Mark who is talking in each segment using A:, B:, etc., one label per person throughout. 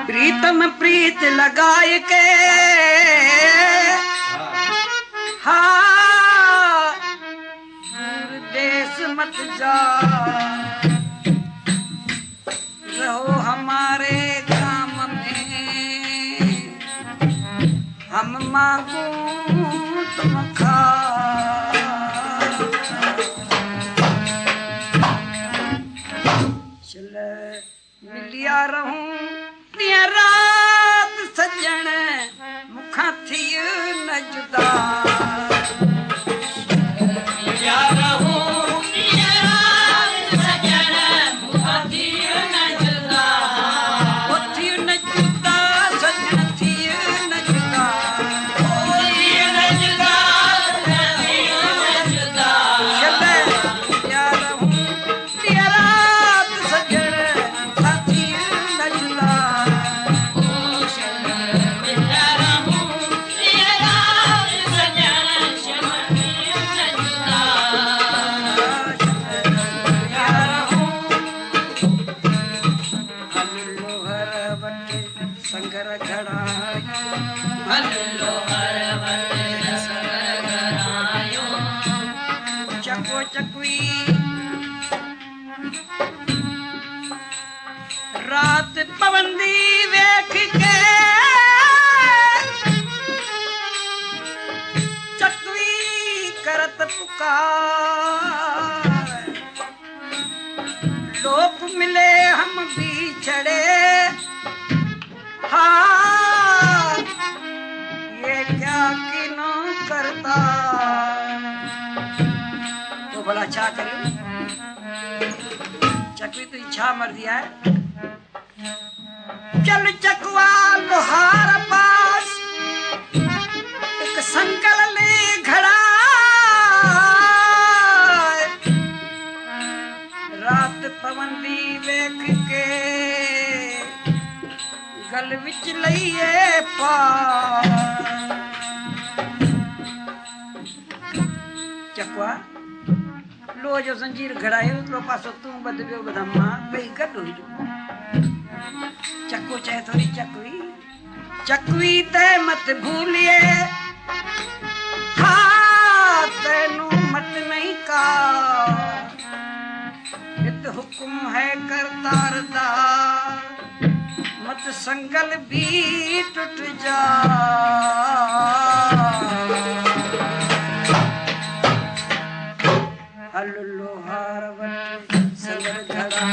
A: प्रीतम प्रीत लगाए के हाँ दूर देश मत जा रहो हमारे काम में हम मांगू तुम खा चल मिलिया रहूं रात सजन मुखा थी न जुदा रात पवंदी वेख के चकवी करत पुकार लोक मिले हम भी चढ़े हाँ ये क्या किनो करता तो भला अच्छा करूं चकवी तो इच्छा मर दिया है चल चकवा लोहार पास एक संकल ले घड़ा रात पवंदी वेख के गल विच लईए पार चकवा लो जो जंजीर घड़ायो तो पासो तू बदबियो बदम्मा बई गड हो जो चक्कू चाहे थोड़ी चकवी चकवी ते मत भूलिए हाँ तेनू मत नहीं का इत हुक्म है करतार दा मत संगल भी टूट जा हल लोहार वट संगल घड़ा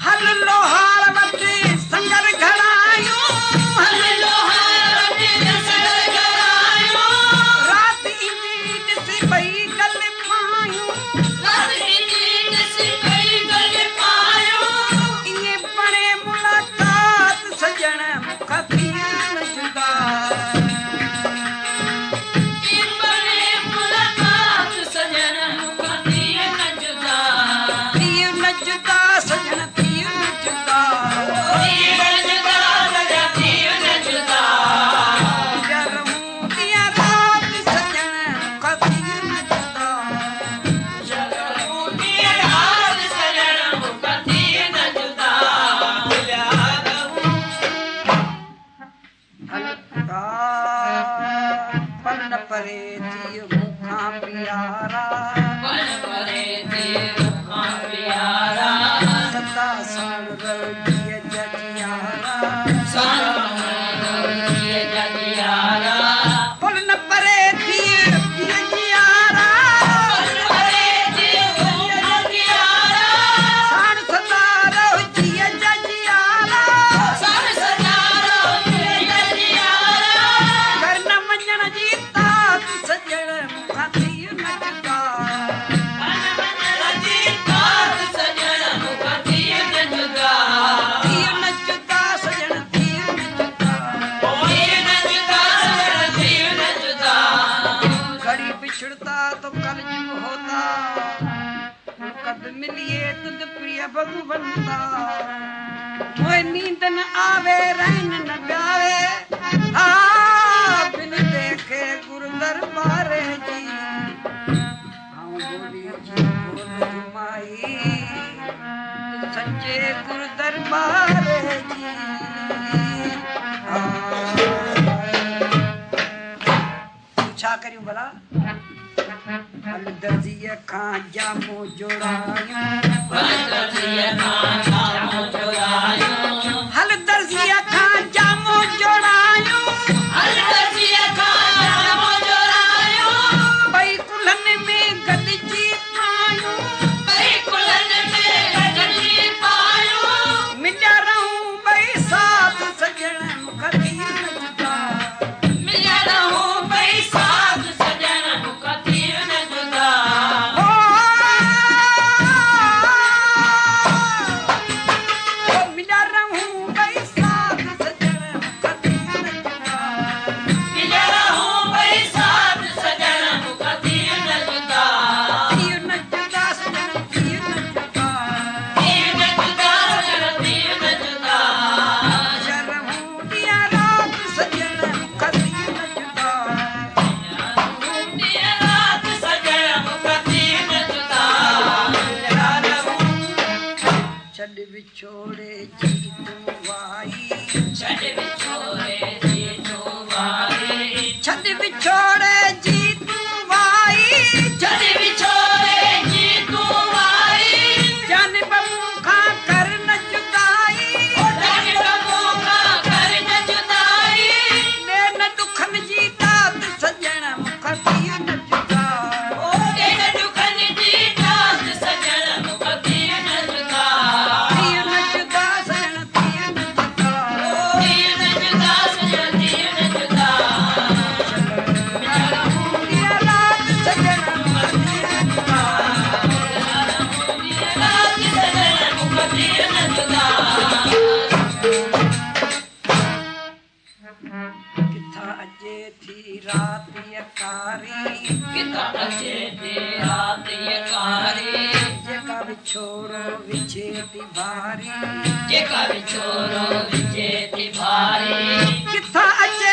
A: हल लोहार वटे संगर घड़ायो हल लोहार वटे संगर घड़ायो रात इनी दिसी पई गल पायो रात इनी दिसी पई गल पायो इने बणे मुलाकात सजण मुख थी न जुदा दिन आवे रैन न प्यावे आ बिन देखे गुरु दरबार जी हाँ बोली जी बोल माई सच्चे गुरु दरबार जी छा करियूं भला हल दर्जीअ खां जामो जोड़ायूं हल दर्जीअ खां जामो जोड़ायूं भई कुल्हनि में गॾिजी पायूं मिलिया रहूं भई साथ सजण मुखी छोड़े जी तू वाई छड़ बिछोड़े जी तू वाई छड़ बिछोड़े जी तू वाई छड़ बिछोड़े जी तू वाई जान बमू खा कर न जुदाई ओ जान बमू खा कर न जुदाई ने न दुखन जी दात सजण मुख थी न जुदा ओ ने न दुखन जी दात सजण मुख थी न जुदा किथा अजे थी रात यकारी किथा अजे थी रात यकारी जेका विछोड़ो विछे थी भारी जेका विछोड़ो विछे थी भारी किथा अजे